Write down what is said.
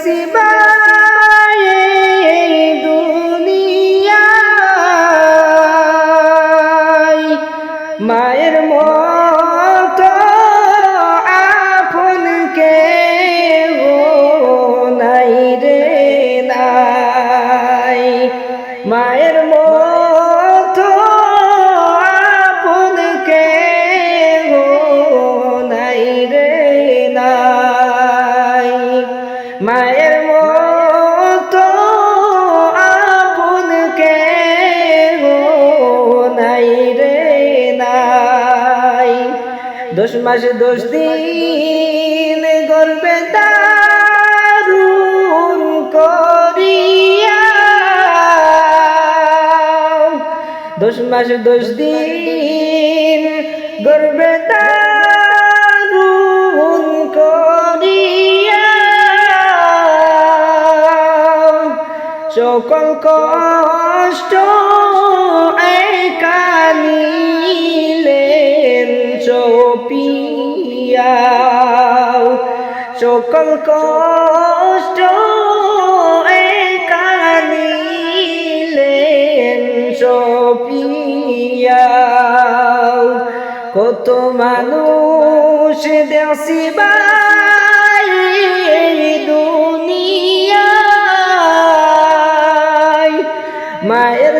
দেখছি ভাই এই দুনিয়ায় মায়ের মতো আপন কেউ নাই রে নাই মায়ের মতো আপন কেউ নাই রে নাই মায়ের মতো আপন কেউ নাই রে নাই 10 মাস 10 দিন গর্ভে ধারণ করিয়া 10 মাস 10 দিন গর্ভে ধারণ করিয়া সকল কষ্ট একা নিলেন চপিয়া সকল কষ্ট একা নিলেন চপিয়া কত মানুষ দেখছি ভাই এই দুনিয়ায় মায়ের